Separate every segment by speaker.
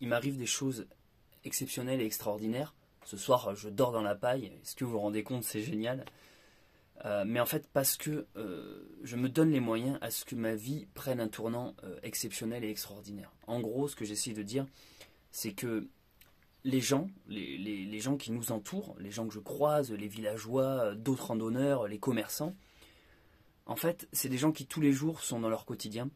Speaker 1: il m'arrive des choses exceptionnelles et extraordinaires. Ce soir, je dors dans la paille. Est-ce que vous vous rendez compte? C'est génial. Mais en fait, parce que je me donne les moyens à ce que ma vie prenne un tournant exceptionnel et extraordinaire. En gros, ce que j'essaie de dire, c'est que les gens, les gens qui nous entourent, les gens que je croise, les villageois, d'autres randonneurs, les commerçants, en fait, c'est des gens qui tous les jours sont dans leur quotidien.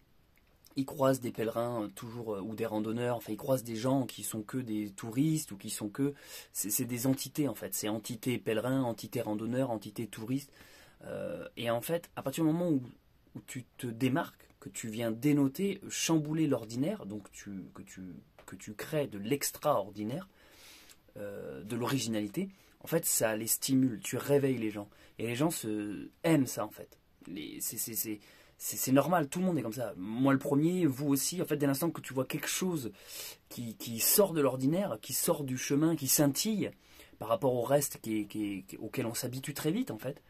Speaker 1: Ils croisent des pèlerins toujours ou des randonneurs, enfin ils croisent des gens qui sont que des touristes ou qui sont que... C'est des entités en fait, c'est entité pèlerin, entité randonneur, entité touriste. Et en fait, à partir du moment où tu te démarques, que tu viens dénoter, chambouler l'ordinaire, donc que tu crées de l'extraordinaire, de l'originalité, en fait ça les stimule, tu réveilles les gens. Et les gens aiment ça en fait. C'est normal, tout le monde est comme ça. Moi le premier, vous aussi. En fait, dès l'instant que tu vois quelque chose qui sort de l'ordinaire, qui sort du chemin, qui scintille par rapport au reste auquel on s'habitue très vite en fait,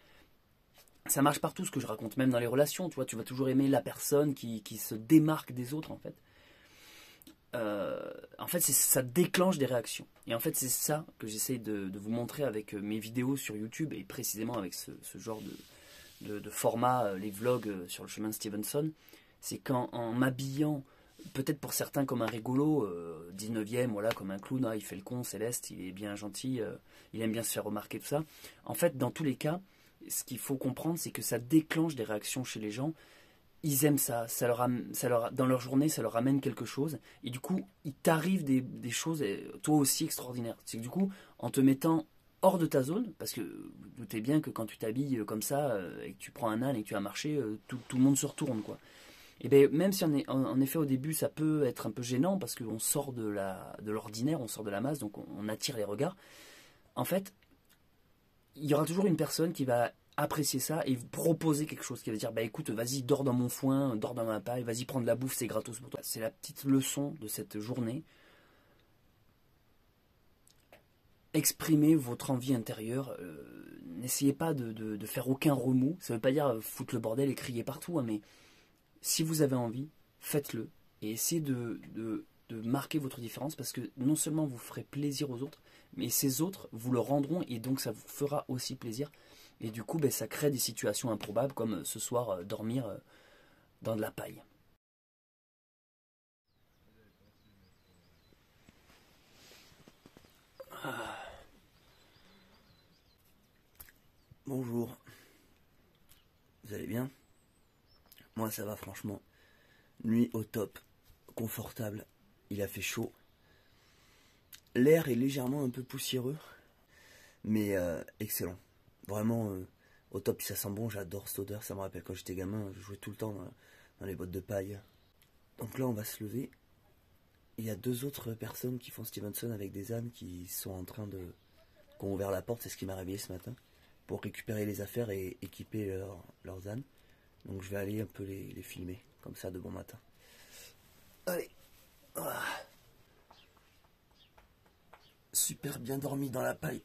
Speaker 1: ça marche partout ce que je raconte, même dans les relations. Tu vois, tu vas toujours aimer la personne qui se démarque des autres en fait. En fait, ça déclenche des réactions. Et en fait, c'est ça que j'essaye de vous montrer avec mes vidéos sur YouTube et précisément avec ce genre de format, les vlogs sur le chemin de Stevenson. C'est qu'en m'habillant, peut-être pour certains comme un rigolo, 19e, voilà, comme un clown, il fait le con, Céleste, il est bien gentil, il aime bien se faire remarquer, tout ça. En fait, dans tous les cas, ce qu'il faut comprendre, c'est que ça déclenche des réactions chez les gens. Ils aiment ça, dans leur journée, ça leur amène quelque chose. Et du coup, il t'arrive des choses, toi aussi, extraordinaires. C'est que du coup, en te mettant hors de ta zone, parce que vous doutez bien que quand tu t'habilles comme ça, et que tu prends un âne et que tu vas marcher, tout le monde se retourne, quoi. Et bien, même si en effet au début ça peut être un peu gênant, parce qu'on sort de l'ordinaire, on sort de la masse, donc on attire les regards, en fait, il y aura toujours une personne qui va apprécier ça et vous proposer quelque chose, qui va dire bah écoute, vas-y, dors dans mon foin, dors dans ma paille, vas-y, prends de la bouffe, c'est gratos pour toi. C'est la petite leçon de cette journée. Exprimez votre envie intérieure, n'essayez pas de faire aucun remous, ça veut pas dire foutre le bordel et crier partout, hein, mais si vous avez envie, faites-le et essayez de marquer votre différence, parce que non seulement vous ferez plaisir aux autres, mais ces autres vous le rendront et donc ça vous fera aussi plaisir. Et du coup, ça crée des situations improbables comme ce soir, dormir dans de la paille. Ah. Bonjour. Vous allez bien? Moi ça va franchement. Nuit au top, confortable, il a fait chaud. L'air est légèrement un peu poussiéreux, mais excellent. Vraiment au top, ça sent bon, j'adore cette odeur, ça me rappelle quand j'étais gamin, je jouais tout le temps dans les bottes de paille. Donc là on va se lever. Il y a deux autres personnes qui font Stevenson avec des ânes qui sont en train de... qui ont ouvert la porte, c'est ce qui m'a réveillé ce matin, pour récupérer les affaires et équiper leurs ânes. Donc je vais aller un peu les filmer, comme ça de bon matin. Allez. Ah. Super bien dormi dans la paille.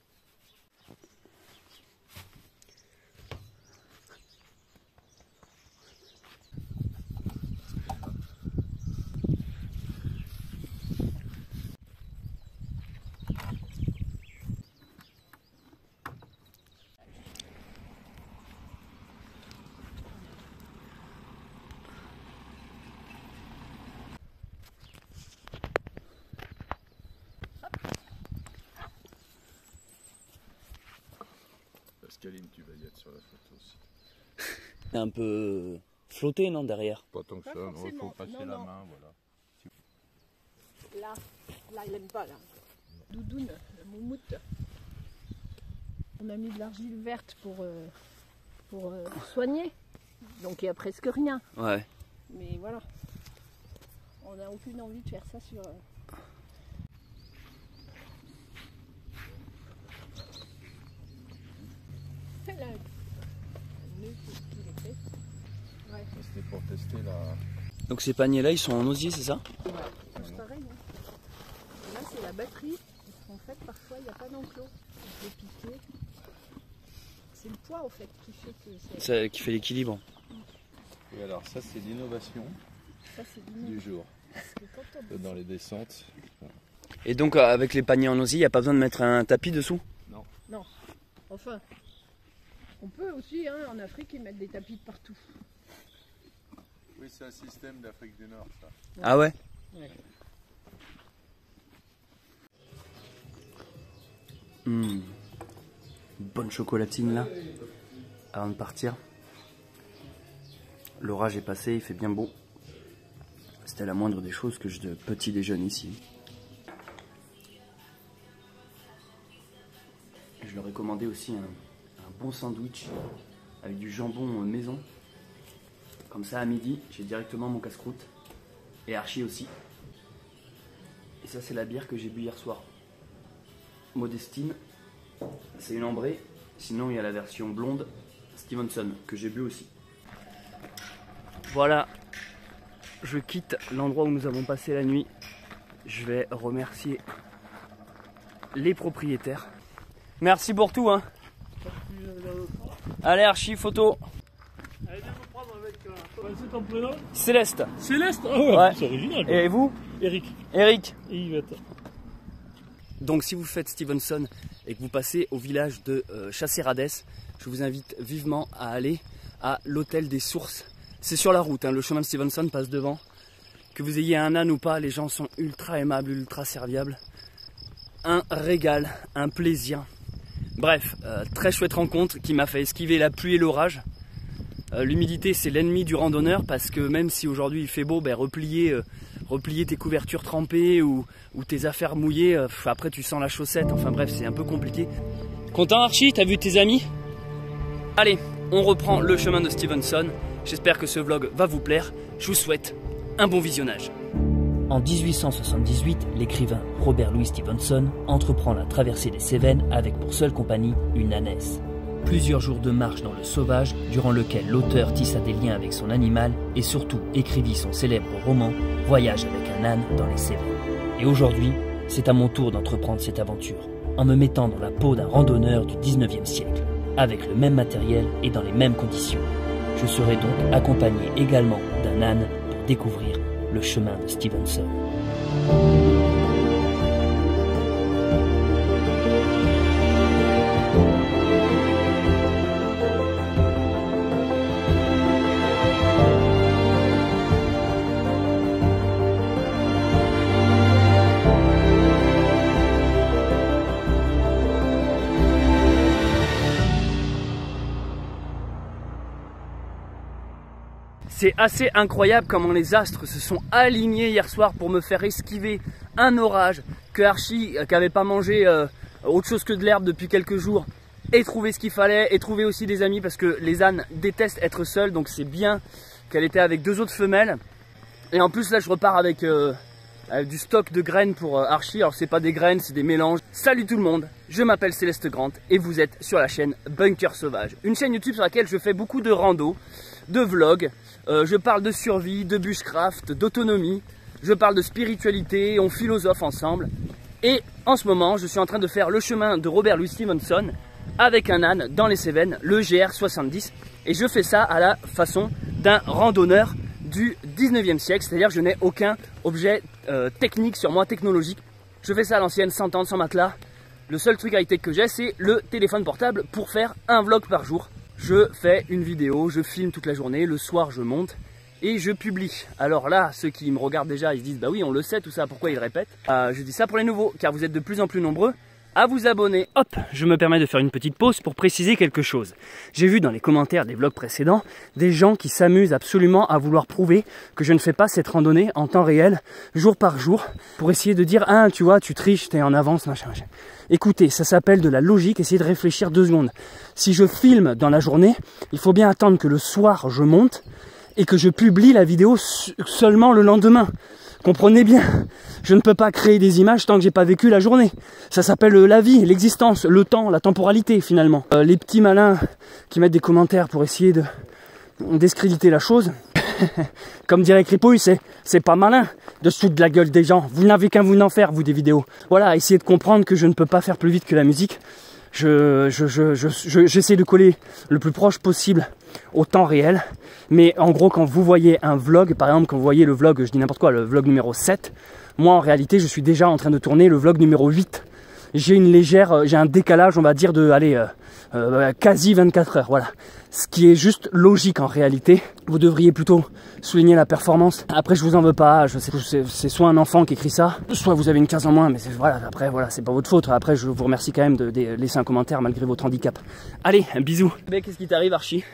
Speaker 2: Pascaline, tu vas y être sur la photo aussi.
Speaker 1: Un peu flotté, non, derrière?
Speaker 2: Pas tant que ça, non, il faut passer la main, voilà.
Speaker 3: Là, il aime pas, là. Doudoune, le moumoute. On a mis de l'argile verte pour soigner. Donc il n'y a presque rien.
Speaker 1: Ouais.
Speaker 3: Mais voilà. On n'a aucune envie de faire ça sur... Là, un nœud qui est fait. Ouais.
Speaker 2: C'était pour tester la...
Speaker 1: Donc ces paniers-là, ils sont en osier, c'est ça?
Speaker 3: Ouais, tous pareil. Hein. Et là, c'est la batterie. Parce qu'en fait, parfois, il n'y a pas d'enclos. On peut piquer. C'est le poids, en fait, qui fait que
Speaker 1: c'est... qui fait l'équilibre.
Speaker 2: Et alors, ça, c'est l'innovation
Speaker 3: ça, c'est
Speaker 2: du jour.
Speaker 3: Parce que quand on
Speaker 2: dans les descentes.
Speaker 1: Et donc avec les paniers en osier, il n'y a pas besoin de mettre un tapis dessous?
Speaker 3: Non. Enfin, on peut aussi, hein, en Afrique, ils mettent des tapis de partout.
Speaker 2: Oui, c'est un système d'Afrique du Nord, ça.
Speaker 1: Ah ouais?
Speaker 3: Ouais.
Speaker 1: Bonne chocolatine là, avant de partir. L'orage est passé, il fait bien beau. C'était la moindre des choses que je petit déjeune ici. Je leur ai commandé aussi un bon sandwich avec du jambon maison. Comme ça à midi, j'ai directement mon casse-croûte. Et Archie aussi. Et ça c'est la bière que j'ai bu hier soir. Modestine. C'est une ambrée. Sinon il y a la version blonde Stevenson que j'ai bu aussi. Voilà. Je quitte l'endroit où nous avons passé la nuit. Je vais remercier les propriétaires. Merci pour tout, hein. Allez Archie, photo.
Speaker 4: Allez, viens me prendre avec... c'est ton prénom?
Speaker 1: Céleste.
Speaker 4: Céleste? Ah ouais,
Speaker 1: Ouais.
Speaker 4: c'est original.
Speaker 1: Et vous?
Speaker 4: Eric.
Speaker 1: Eric.
Speaker 4: Et Yvette.
Speaker 1: Donc si vous faites Stevenson et que vous passez au village de Chassé-Radès, je vous invite vivement à aller à l'hôtel des Sources. C'est sur la route, hein, le chemin de Stevenson passe devant. Que vous ayez un âne ou pas, les gens sont ultra aimables, ultra serviables. Un régal, un plaisir. Bref, très chouette rencontre qui m'a fait esquiver la pluie et l'orage. L'humidité c'est l'ennemi du randonneur parce que même si aujourd'hui il fait beau, ben, replier tes couvertures trempées ou tes affaires mouillées, après tu sens la chaussette, enfin bref c'est un peu compliqué. Content Archie, t'as vu tes amis? Allez, on reprend le chemin de Stevenson. J'espère que ce vlog va vous plaire. Je vous souhaite un bon visionnage.
Speaker 5: En 1878, l'écrivain Robert Louis Stevenson entreprend la traversée des Cévennes avec pour seule compagnie une ânesse. Plusieurs jours de marche dans le sauvage, durant lequel l'auteur tissa des liens avec son animal et surtout écrivit son célèbre roman Voyage avec un âne dans les Cévennes. Et aujourd'hui, c'est à mon tour d'entreprendre cette aventure, en me mettant dans la peau d'un randonneur du 19e siècle, avec le même matériel et dans les mêmes conditions. Je serai donc accompagné également d'un âne pour découvrir le chemin de Stevenson.
Speaker 1: C'est assez incroyable comment les astres se sont alignés hier soir pour me faire esquiver un orage, que Archie, qui n'avait pas mangé autre chose que de l'herbe depuis quelques jours, ait trouvé ce qu'il fallait, et trouvé aussi des amis parce que les ânes détestent être seuls, donc c'est bien qu'elle était avec deux autres femelles. Et en plus là je repars avec du stock de graines pour Archie, alors c'est pas des graines, c'est des mélanges. Salut tout le monde, je m'appelle Céleste Grant et vous êtes sur la chaîne Bunker Sauvage, une chaîne YouTube sur laquelle je fais beaucoup de rando, de vlogs. Je parle de survie, de bushcraft, d'autonomie, je parle de spiritualité, on philosophe ensemble. Et en ce moment, je suis en train de faire le chemin de Robert Louis Stevenson avec un âne dans les Cévennes, le GR70. Et je fais ça à la façon d'un randonneur du 19e siècle, c'est-à-dire que je n'ai aucun objet technique sur moi, technologique. Je fais ça à l'ancienne, sans tente, sans matelas. Le seul truc high-tech que j'ai, c'est le téléphone portable pour faire un vlog par jour. Je fais une vidéo, je filme toute la journée, le soir je monte et je publie. Alors là, ceux qui me regardent déjà, ils se disent bah oui on le sait tout ça, pourquoi ils répètent? Je dis ça pour les nouveaux, car vous êtes de plus en plus nombreux à vous abonner. Hop, je me permets de faire une petite pause pour préciser quelque chose. J'ai vu dans les commentaires des vlogs précédents des gens qui s'amusent absolument à vouloir prouver que je ne fais pas cette randonnée en temps réel, jour par jour, pour essayer de dire ah tu vois tu triches, t'es en avance, machin machin. Écoutez, ça s'appelle de la logique, essayez de réfléchir 2 secondes. Si je filme dans la journée, il faut bien attendre que le soir je monte et que je publie la vidéo seulement le lendemain. Comprenez bien, je ne peux pas créer des images tant que j'ai pas vécu la journée. Ça s'appelle la vie, l'existence, le temps, la temporalité finalement. Les petits malins qui mettent des commentaires pour essayer de discréditer la chose, comme dirait Cripouille, c'est pas malin de se foutre de la gueule des gens. Vous n'avez qu'à vous en faire, vous, des vidéos. Voilà, essayez de comprendre que je ne peux pas faire plus vite que la musique. J'essaie de coller le plus proche possible au temps réel. Mais en gros, quand vous voyez un vlog, par exemple, quand vous voyez le vlog, je dis n'importe quoi, le vlog numéro 7,
Speaker 6: Moi en réalité je suis déjà en train de tourner le vlog numéro 8. J'ai un décalage on va dire de quasi 24 heures, voilà. Ce qui est juste logique en réalité. Vous devriez plutôt souligner la performance. Après je vous en veux pas, je sais que c'est soit un enfant qui écrit ça, soit vous avez une case en moins, mais voilà, après voilà, c'est pas votre faute. Après je vous remercie quand même de laisser un commentaire malgré votre handicap. Allez, un bisou. Qu'est-ce qui t'arrive Archie?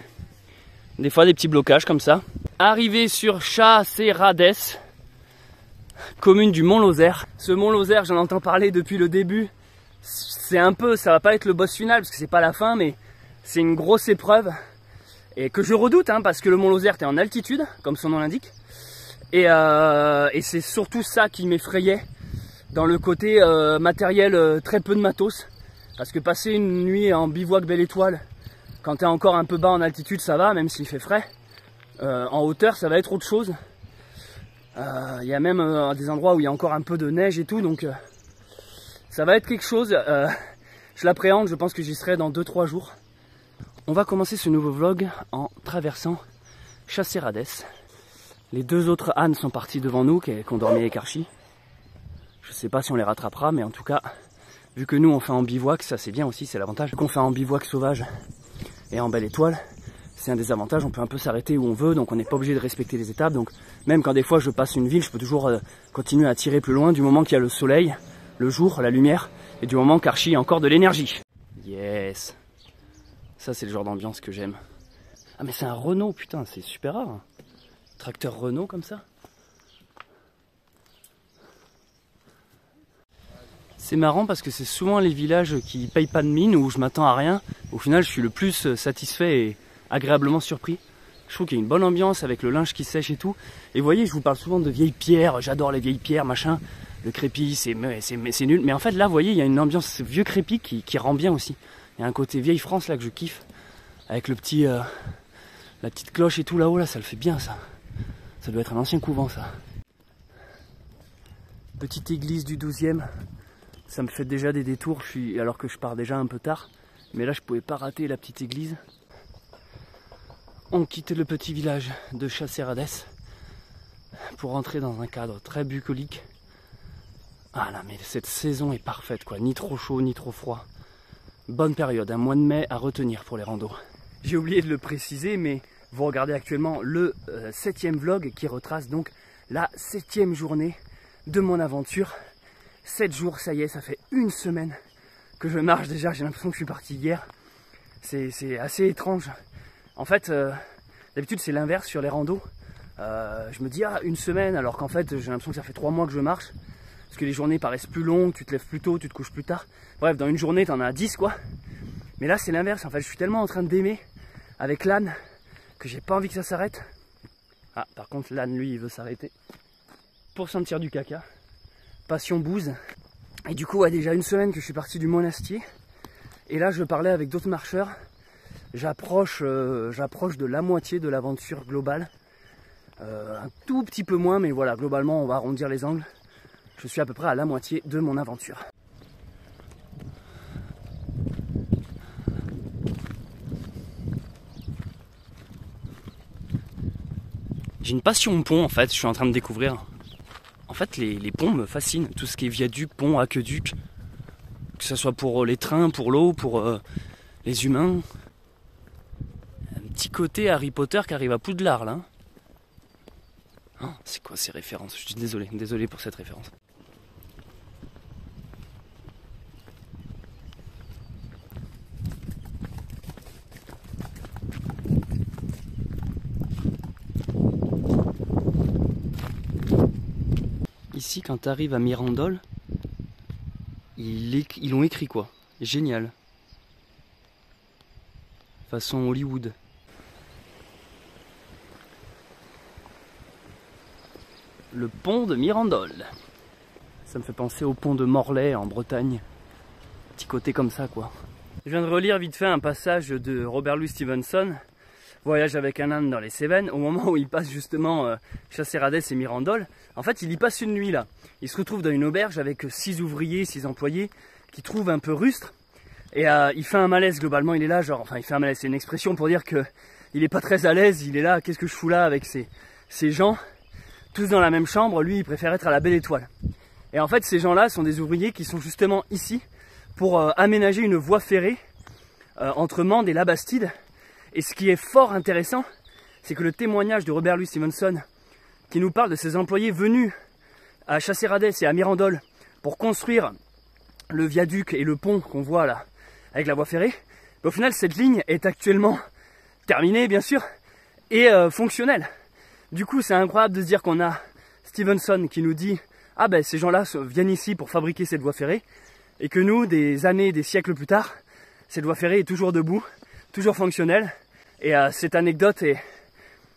Speaker 6: Des fois des petits blocages comme ça. Arrivé sur Chasserades, commune du Mont-Lozère. Ce Mont-Lozère, j'en entends parler depuis le début. C'est un peu, ça va pas être le boss final parce que c'est pas la fin, mais c'est une grosse épreuve et que je redoute hein, parce que le Mont-Lozère t'es en altitude, comme son nom l'indique, et c'est surtout ça qui m'effrayait dans le côté matériel, très peu de matos, parce que passer une nuit en bivouac Belle Étoile quand t'es encore un peu bas en altitude ça va, même s'il fait frais. En hauteur ça va être autre chose. Il y a même des endroits où il y a encore un peu de neige et tout, donc ça va être quelque chose. Je l'appréhende, je pense que j'y serai dans 2-3 jours. On va commencer ce nouveau vlog en traversant Chasserades. Les 2 autres ânes sont partis devant nous, qui ont dormi avec Archie. Je sais pas si on les rattrapera, mais en tout cas, vu que nous on fait en bivouac, ça c'est bien aussi, c'est l'avantage. Qu'on fait en bivouac sauvage et en Belle Étoile, c'est un des avantages, on peut un peu s'arrêter où on veut, donc on n'est pas obligé de respecter les étapes. Donc même quand des fois je passe une ville, je peux toujours continuer à tirer plus loin du moment qu'il y a le soleil, le jour, la lumière, et du moment qu'Archie a encore de l'énergie. Yes. Ça c'est le genre d'ambiance que j'aime. Ah mais c'est un Renault, putain, c'est super rare. Tracteur Renault comme ça. C'est marrant parce que c'est souvent les villages qui payent pas de mine, où je m'attends à rien. Au final je suis le plus satisfait et agréablement surpris. Je trouve qu'il y a une bonne ambiance avec le linge qui sèche et tout. Et vous voyez, je vous parle souvent de vieilles pierres, j'adore les vieilles pierres, machin. Le crépi, c'est nul. Mais en fait, là, vous voyez, il y a une ambiance vieux crépi qui rend bien aussi. Il y a un côté vieille France, là, que je kiffe. Avec le petit, la petite cloche et tout là-haut, là, ça le fait bien, ça. Ça doit être un ancien couvent, ça. Petite église du 12e. Ça me fait déjà des détours, alors que je pars déjà un peu tard. Mais là, je pouvais pas rater la petite église. On quitte le petit village de Chasserades pour rentrer dans un cadre très bucolique. Ah là, mais cette saison est parfaite, quoi. Ni trop chaud, ni trop froid. Bonne période, un mois de mai à retenir pour les randos. J'ai oublié de le préciser, mais vous regardez actuellement le 7e vlog qui retrace donc la 7e journée de mon aventure. 7 jours, ça y est, ça fait une semaine que je marche déjà. J'ai l'impression que je suis parti hier. C'est assez étrange. En fait, d'habitude c'est l'inverse sur les randos. Je me dis, ah, une semaine, alors qu'en fait j'ai l'impression que ça fait 3 mois que je marche. Parce que les journées paraissent plus longues, tu te lèves plus tôt, tu te couches plus tard. Bref, dans une journée, t'en as 10 quoi. Mais là, c'est l'inverse. En fait, je suis tellement en train d'aimer avec l'âne que j'ai pas envie que ça s'arrête. Ah, par contre, l'âne, lui, il veut s'arrêter pour sentir du caca. Passion bouse. Et du coup, ouais, déjà une semaine que je suis parti du monastier. Et là, je parlais avec d'autres marcheurs. J'approche de la moitié de l'aventure globale. Un tout petit peu moins, mais voilà, globalement, on va arrondir les angles. Je suis à peu près à la moitié de mon aventure. J'ai une passion pont en fait, je suis en train de découvrir. En fait les ponts me fascinent, tout ce qui est viaduc, pont, aqueduc. Que ce soit pour les trains, pour l'eau, pour les humains. Un petit côté Harry Potter qui arrive à Poudlard là. Oh, c'est quoi ces références? Je suis désolé pour cette référence. Ici, quand tu arrives à Mirandol, ils l'ont écrit quoi? Génial. Façon Hollywood. Le pont de Mirandol. Ça me fait penser au pont de Morlaix en Bretagne. Petit côté comme ça quoi. Je viens de relire vite fait un passage de Robert Louis Stevenson, Voyage avec un âne dans les Cévennes, au moment où il passe justement Chasserades et Mirandol. En fait, il y passe une nuit là. Il se retrouve dans une auberge avec 6 ouvriers, 6 employés, qui trouvent un peu rustre. Et il fait un malaise globalement, il est là, genre, enfin il fait un malaise, c'est une expression pour dire que il est pas très à l'aise, il est là, qu'est-ce que je fous là avec ces gens? tous dans la même chambre, lui il préfère être à la Belle Étoile. Et en fait ces gens-là sont des ouvriers qui sont justement ici pour aménager une voie ferrée entre Mende et la Bastide. Et ce qui est fort intéressant, c'est que le témoignage de Robert Louis Stevenson, qui nous parle de ses employés venus à Chasséradès et à Mirandol pour construire le viaduc et le pont qu'on voit là avec la voie ferrée, au final cette ligne est actuellement terminée bien sûr et fonctionnelle. Du coup c'est incroyable de se dire qu'on a Stevenson qui nous dit ah ben ces gens-là viennent ici pour fabriquer cette voie ferrée, et que nous, des années, des siècles plus tard, cette voie ferrée est toujours debout, toujours fonctionnelle. Et cette anecdote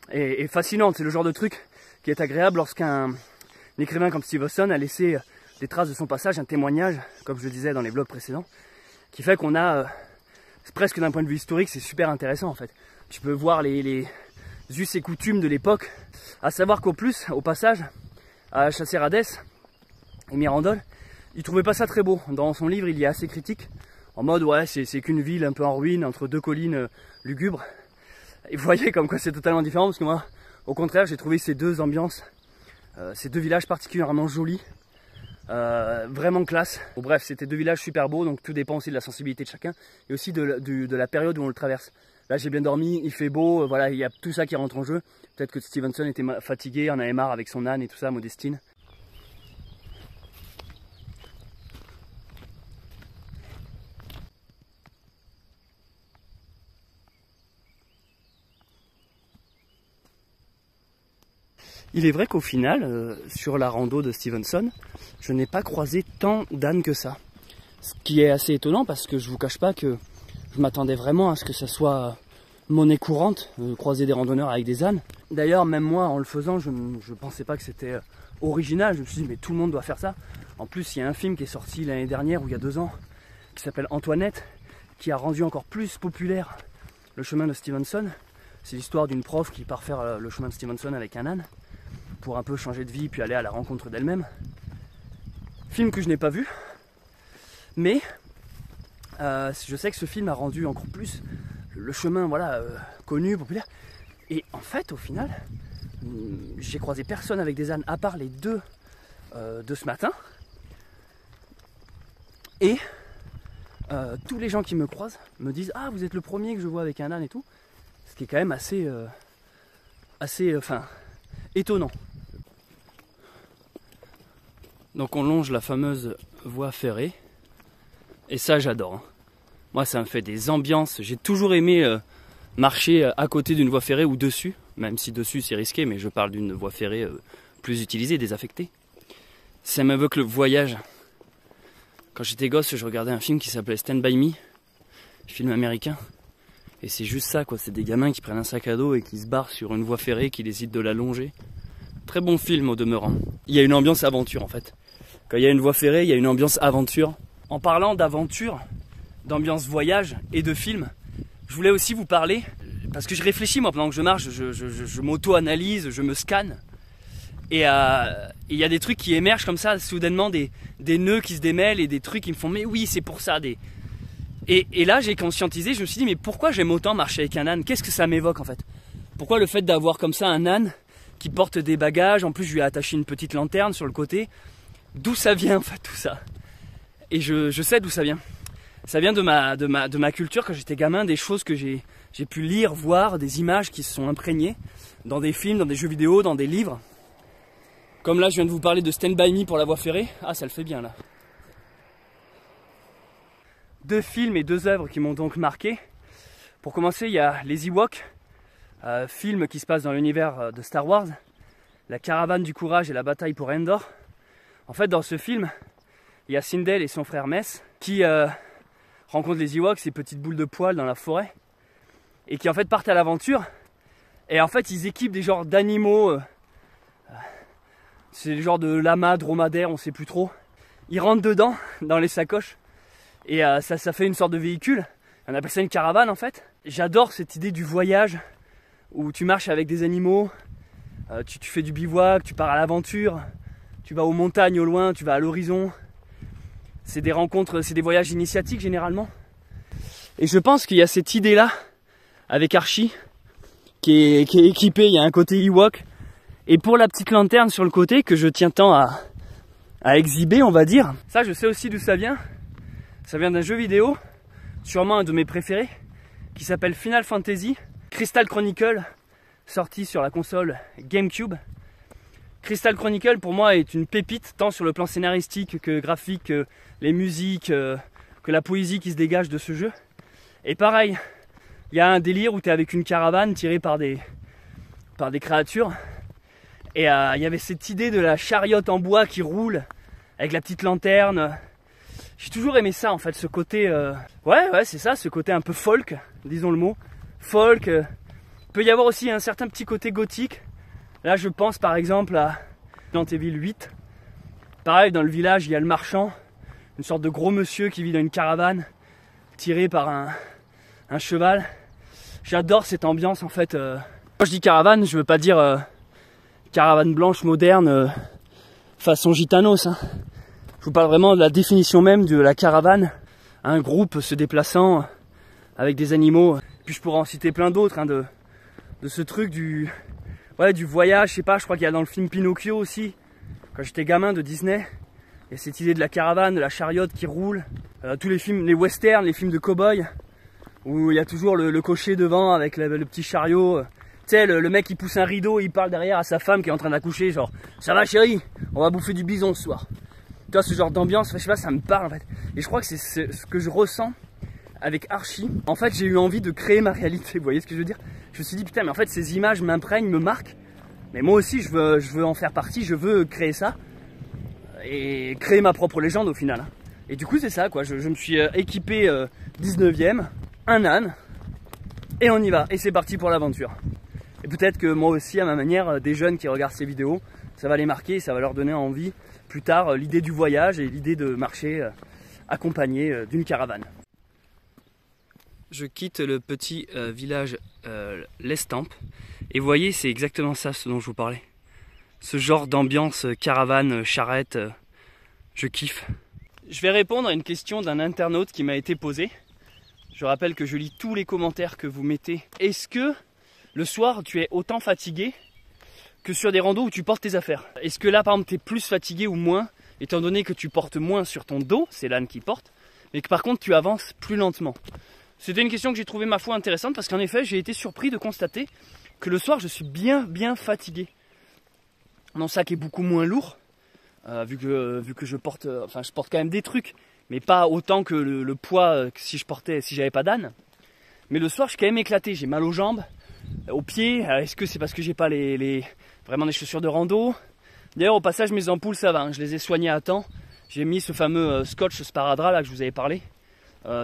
Speaker 6: est fascinante. C'est le genre de truc qui est agréable lorsqu'un écrivain comme Stevenson a laissé des traces de son passage, un témoignage, comme je le disais dans les blogs précédents, qui fait qu'on a, presque d'un point de vue historique, c'est super intéressant en fait. Tu peux voir les us et coutumes de l'époque, à savoir qu'au plus, au passage, à Chasséradès et Mirandol, il trouvait pas ça très beau. Dans son livre, il y est assez critique, en mode ouais, c'est qu'une ville un peu en ruine entre deux collines lugubres. Et vous voyez comme quoi c'est totalement différent, parce que moi, au contraire, j'ai trouvé ces deux ambiances, ces deux villages particulièrement jolis, vraiment classe. Bon, bref, c'était deux villages super beaux, donc tout dépend aussi de la sensibilité de chacun, et aussi de la période où on le traverse. Là, j'ai bien dormi, il fait beau, voilà, il y a tout ça qui rentre en jeu. Peut-être que Stevenson était fatigué, en avait marre avec son âne et tout ça, Modestine. Il est vrai qu'au final, sur la rando de Stevenson, je n'ai pas croisé tant d'ânes que ça. Ce qui est assez étonnant parce que je vous cache pas que je m'attendais vraiment à ce que ça soit monnaie courante, croiser des randonneurs avec des ânes. D'ailleurs, même moi, en le faisant, je ne pensais pas que c'était original. Je me suis dit, mais tout le monde doit faire ça. En plus, il y a un film qui est sorti l'année dernière, ou il y a 2 ans, qui s'appelle Antoinette, qui a rendu encore plus populaire le chemin de Stevenson. C'est l'histoire d'une prof qui part faire le chemin de Stevenson avec un âne, pour un peu changer de vie, puis aller à la rencontre d'elle-même. Film que je n'ai pas vu, mais je sais que ce film a rendu encore plus le chemin, voilà, connu, populaire. Et en fait, au final, j'ai croisé personne avec des ânes, à part les 2 de ce matin. Et tous les gens qui me croisent me disent « Ah, vous êtes le premier que je vois avec un âne et tout ». Ce qui est quand même assez étonnant. Donc on longe la fameuse voie ferrée. Et ça, j'adore. Hein. Moi, ça me fait des ambiances. J'ai toujours aimé marcher à côté d'une voie ferrée ou dessus. Même si dessus, c'est risqué, mais je parle d'une voie ferrée plus utilisée, désaffectée. Ça m'évoque le voyage. Quand j'étais gosse, je regardais un film qui s'appelait Stand By Me. Film américain. Et c'est juste ça, quoi. C'est des gamins qui prennent un sac à dos et qui se barrent sur une voie ferrée, qui décident de la longer. Très bon film au demeurant. Il y a une ambiance aventure, en fait. Quand il y a une voie ferrée, il y a une ambiance aventure. En parlant d'aventure, d'ambiance voyage et de film, je voulais aussi vous parler, parce que je réfléchis moi pendant que je marche, je m'auto-analyse, je me scanne. Et il y a des trucs qui émergent comme ça, soudainement, des nœuds qui se démêlent et des trucs qui me font « mais oui, c'est pour ça ». Et là, j'ai conscientisé, je me suis dit « mais pourquoi j'aime autant marcher avec un âne ? Qu'est-ce que ça m'évoque en fait ? Pourquoi le fait d'avoir comme ça un âne qui porte des bagages, en plus je lui ai attaché une petite lanterne sur le côté, d'où ça vient en fait tout ça ? Et je sais d'où ça vient. Ça vient de ma culture quand j'étais gamin, des choses que j'ai pu lire, voir, des images qui se sont imprégnées dans des films, dans des jeux vidéo, dans des livres. Comme là, je viens de vous parler de Stand By Me pour la voie ferrée. Ah, ça le fait bien là. 2 films et 2 œuvres qui m'ont donc marqué. Pour commencer, il y a Les Ewoks, film qui se passe dans l'univers de Star Wars, La caravane du courage et la bataille pour Endor. En fait, dans ce film, il y a Sindel et son frère Mess qui rencontrent les Ewoks, ces petites boules de poils dans la forêt, et qui en fait partent à l'aventure. Et en fait, ils équipent des genres d'animaux, c'est des genres de lamas, dromadaires, on sait plus trop. Ils rentrent dedans, dans les sacoches, et ça fait une sorte de véhicule. On appelle ça une caravane en fait. J'adore cette idée du voyage, où tu marches avec des animaux, tu fais du bivouac, tu pars à l'aventure, tu vas aux montagnes au loin, tu vas à l'horizon. C'est des rencontres, c'est des voyages initiatiques généralement. Et je pense qu'il y a cette idée-là, avec Archie, qui est équipé, il y a un côté Ewok, Et pour la petite lanterne sur le côté que je tiens tant à exhiber, on va dire, ça je sais aussi d'où ça vient. Ça vient d'un jeu vidéo, sûrement un de mes préférés, qui s'appelle Final Fantasy Crystal Chronicle, sorti sur la console GameCube. Crystal Chronicle pour moi est une pépite, tant sur le plan scénaristique que graphique, que les musiques, que la poésie qui se dégage de ce jeu. Et pareil, il y a un délire où tu es avec une caravane tirée par des créatures. Et il y avait cette idée de la chariote en bois qui roule avec la petite lanterne. J'ai toujours aimé ça en fait, ce côté... Ouais, c'est ça, ce côté un peu folk, disons le mot. Folk. Il peut y avoir aussi un certain petit côté gothique. Là je pense par exemple à Resident Evil 8. Pareil, dans le village il y a le marchand, une sorte de gros monsieur qui vit dans une caravane, tiré par un cheval. J'adore cette ambiance en fait. Quand je dis caravane, je veux pas dire... caravane blanche moderne façon gitanos. Hein. Je vous parle vraiment de la définition même de la caravane, un groupe se déplaçant avec des animaux. Puis je pourrais en citer plein d'autres, hein, de ce truc du voyage, je sais pas, je crois qu'il y a dans le film Pinocchio aussi, quand j'étais gamin de Disney, il y a cette idée de la caravane, de la chariote qui roule, tous les films, les westerns, les films de cow-boy, où il y a toujours le cocher devant avec le petit chariot. Tu sais, le mec qui pousse un rideau, il parle derrière à sa femme qui est en train d'accoucher, genre « Ça va chérie, on va bouffer du bison ce soir ». Tu vois, ce genre d'ambiance, je sais pas, ça me parle en fait. Et je crois que c'est ce que je ressens avec Archie. En fait, j'ai eu envie de créer ma réalité, vous voyez ce que je veux dire? Je me suis dit, putain, mais en fait, ces images m'imprègnent, me marquent. Mais moi aussi, je veux en faire partie, je veux créer ça. Et créer ma propre légende au final. Et du coup, c'est ça, quoi. Je me suis équipé 19e, un âne, et on y va. Et c'est parti pour l'aventure. Et peut-être que moi aussi, à ma manière, des jeunes qui regardent ces vidéos, ça va les marquer et ça va leur donner envie, plus tard, l'idée du voyage et l'idée de marcher accompagné d'une caravane. Je quitte le petit village l'Estampe et vous voyez, c'est exactement ça ce dont je vous parlais. Ce genre d'ambiance caravane, charrette, je kiffe. Je vais répondre à une question d'un internaute qui m'a été posée. Je rappelle que je lis tous les commentaires que vous mettez. Est-ce que le soir, tu es autant fatigué que sur des randos où tu portes tes affaires? Est-ce que là, par exemple, tu es plus fatigué ou moins, étant donné que tu portes moins sur ton dos, c'est l'âne qui porte, mais que par contre, tu avances plus lentement? C'était une question que j'ai trouvée ma foi intéressante parce qu'en effet, j'ai été surpris de constater que le soir, je suis bien fatigué. Mon sac est beaucoup moins lourd, vu que je porte quand même des trucs, mais pas autant que le poids que si j'avais pas d'âne. Mais le soir, je suis quand même éclaté, j'ai mal aux jambes, aux pieds. Est-ce que c'est parce que j'ai pas vraiment des chaussures de rando? D'ailleurs, au passage, mes ampoules, ça va, hein, je les ai soignées à temps. J'ai mis ce fameux scotch sparadrap là que je vous avais parlé.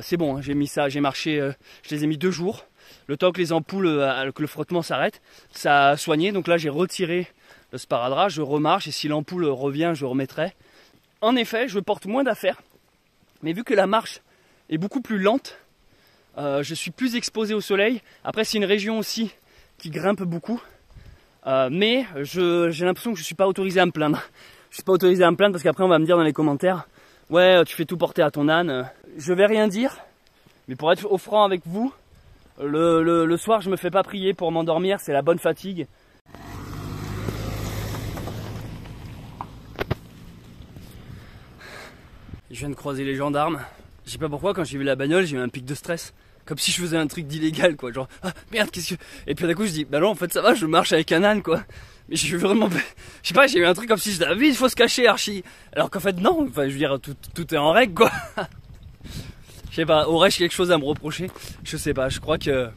Speaker 6: C'est bon, hein, j'ai mis ça, j'ai marché, je les ai mis 2 jours. Le temps que les ampoules, que le frottement s'arrête, ça a soigné. Donc là, j'ai retiré le sparadrap, je remarche et si l'ampoule revient, je remettrai. En effet, je porte moins d'affaires. Mais vu que la marche est beaucoup plus lente, je suis plus exposé au soleil. Après, c'est une région aussi qui grimpe beaucoup. Mais j'ai l'impression que je ne suis pas autorisé à me plaindre. Je ne suis pas autorisé à me plaindre parce qu'après, on va me dire dans les commentaires « Ouais, tu fais tout porter à ton âne. » Je vais rien dire. Mais pour être au franc avec vous, le soir, je me fais pas prier pour m'endormir. C'est la bonne fatigue. Je viens de croiser les gendarmes. Je sais pas pourquoi, quand j'ai vu la bagnole, j'ai eu un pic de stress. Comme si je faisais un truc d'illégal, quoi. Genre, ah merde, qu'est-ce que. Et puis d'un coup, je dis, bah non, en fait, ça va, je marche avec un âne, quoi. Mais je suis vraiment. Je sais pas, j'ai eu un truc comme si je disais, ah oui, il faut se cacher, Archie. Alors qu'en fait, non, enfin, je veux dire, tout est en règle, quoi. Je sais pas, aurais-je quelque chose à me reprocher? Je sais pas, je crois que.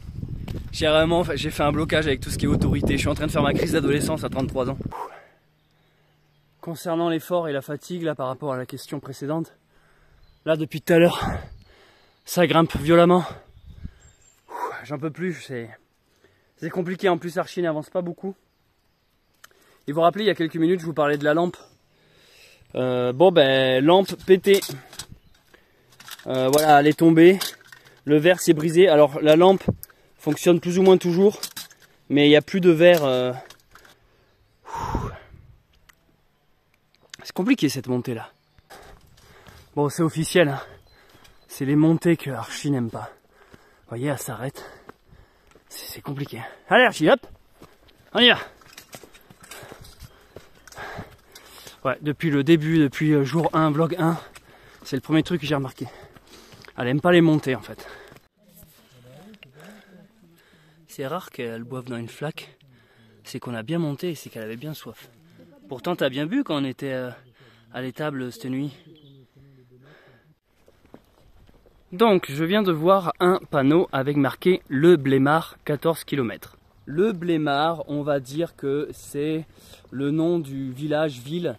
Speaker 6: J'ai fait un blocage avec tout ce qui est autorité. Je suis en train de faire ma crise d'adolescence à 33 ans. Concernant l'effort et la fatigue, là, par rapport à la question précédente, là, depuis tout à l'heure, ça grimpe violemment. J'en peux plus, c'est compliqué. En plus, Archie n'avance pas beaucoup. Et vous vous rappelez, il y a quelques minutes, je vous parlais de la lampe. Lampe pétée. Voilà, elle est tombée. Le verre s'est brisé. Alors, la lampe fonctionne plus ou moins toujours. Mais il n'y a plus de verre. C'est compliqué cette montée-là. Bon, c'est officiel. Hein. C'est les montées que Archie n'aime pas. Vous voyez, elle s'arrête. C'est compliqué. Allez Archie, hop, on y va. Ouais, depuis le début, depuis jour 1, vlog 1, c'est le premier truc que j'ai remarqué. Elle aime pas les montées en fait. C'est rare qu'elle boive dans une flaque. C'est qu'on a bien monté et c'est qu'elle avait bien soif. Pourtant t'as bien bu quand on était à l'étable cette nuit. Donc je viens de voir un panneau avec marqué le Blémard 14 km. Le Blémard, on va dire que c'est le nom du village-ville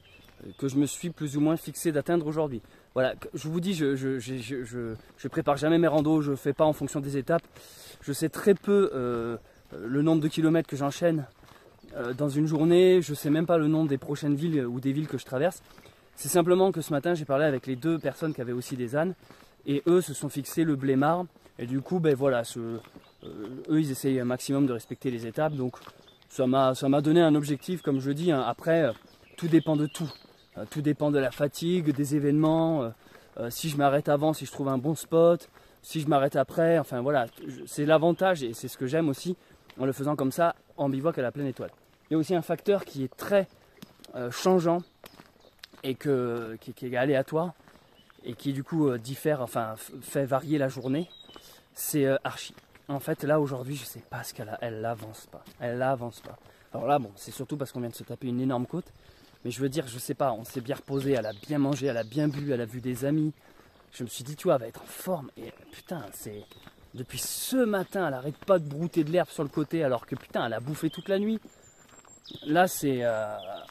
Speaker 6: que je me suis plus ou moins fixé d'atteindre aujourd'hui. Voilà, je vous dis, je prépare jamais mes randos, je fais pas en fonction des étapes. Je sais très peu le nombre de kilomètres que j'enchaîne dans une journée. Je sais même pas le nom des prochaines villes ou des villes que je traverse. C'est simplement que ce matin, j'ai parlé avec les 2 personnes qui avaient aussi des ânes. Et eux se sont fixés le Blémard. Et du coup, ben voilà, eux, ils essayent un maximum de respecter les étapes. Donc, ça m'a donné un objectif, comme je dis. Hein. Après, tout dépend de tout. Tout dépend de la fatigue, des événements. Si je m'arrête avant, si je trouve un bon spot. Si je m'arrête après. Enfin, voilà. C'est l'avantage et c'est ce que j'aime aussi en le faisant comme ça, en bivouac à la pleine étoile. Il y a aussi un facteur qui est très changeant et qui est aléatoire. Et qui du coup diffère, enfin fait varier la journée, c'est Archie. En fait là aujourd'hui je sais pas ce qu'elle a, elle avance pas. Alors là bon c'est surtout parce qu'on vient de se taper une énorme côte, mais je veux dire je sais pas, on s'est bien reposé, elle a bien mangé, elle a bien bu, elle a vu des amis. Je me suis dit tu vois elle va être en forme et putain c'est... Depuis ce matin elle arrête pas de brouter de l'herbe sur le côté alors que putain elle a bouffé toute la nuit. Là c'est...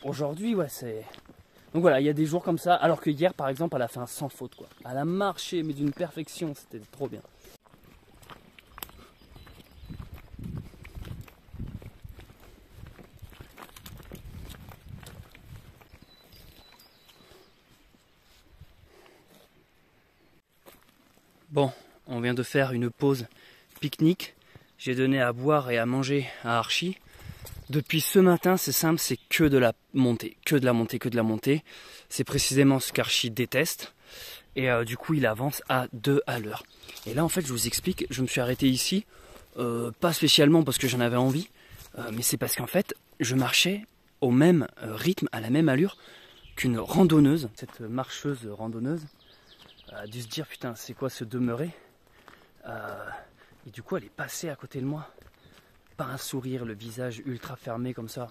Speaker 6: aujourd'hui ouais c'est... Donc voilà, il y a des jours comme ça, alors que hier par exemple elle a fait un sans faute quoi. Elle a marché mais d'une perfection, c'était trop bien. Bon, on vient de faire une pause pique-nique. J'ai donné à boire et à manger à Archie. Depuis ce matin, c'est simple, c'est que de la montée, que de la montée. C'est précisément ce qu'Archie déteste. Et du coup, il avance à 2 à l'heure. Et là, en fait, je vous explique, je me suis arrêté ici, pas spécialement parce que j'en avais envie, mais c'est parce qu'en fait, je marchais au même rythme, à la même allure qu'une randonneuse. Cette marcheuse randonneuse a dû se dire, putain, c'est quoi se demeurer et du coup, elle est passée à côté de moi. Pas un sourire, le visage ultra fermé comme ça.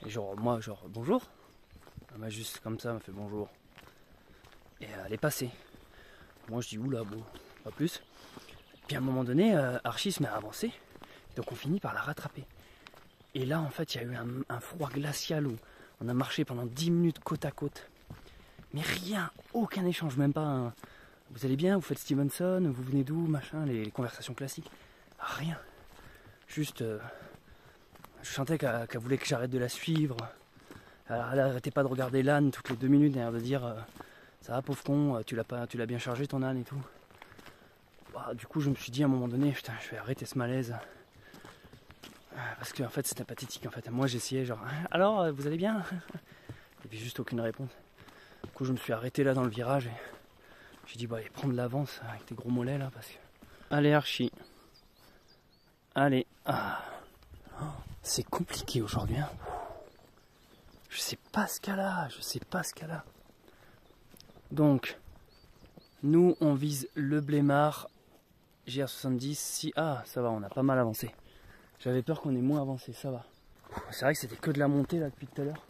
Speaker 6: Et genre, moi, genre, bonjour. Elle m'a juste comme ça, elle m'a fait bonjour. Et elle est passée. Moi, je dis, oula, bon, pas plus. Puis à un moment donné, Archie se met à avancer. Donc on finit par la rattraper. Et là, en fait, il y a eu un froid glacial où on a marché pendant 10 minutes côte à côte. Mais rien, aucun échange, même pas un... Vous allez bien, vous faites Stevenson, vous venez d'où, machin, les conversations classiques. Rien. Juste, je sentais qu'elle voulait que j'arrête de la suivre. Elle n'arrêtait pas de regarder l'âne toutes les 2 minutes, derrière de dire ça va pauvre con, tu l'as bien chargé ton âne et tout. Bah, du coup je me suis dit à un moment donné, putain je vais arrêter ce malaise. Parce qu'en fait c'était pathétique en fait. Moi j'essayais genre, alors vous allez bien? Et puis juste aucune réponse. Du coup je me suis arrêté là dans le virage et j'ai dit bah allez prendre l'avance avec tes gros mollets là parce que... Allez Archie. Allez. Ah. Oh, c'est compliqué aujourd'hui. Hein. Je sais pas ce qu'elle a. Donc, nous on vise le Blémard GR70. Si... Ah, ça va, on a pas mal avancé. J'avais peur qu'on ait moins avancé, ça va. C'est vrai que c'était que de la montée là depuis tout à l'heure.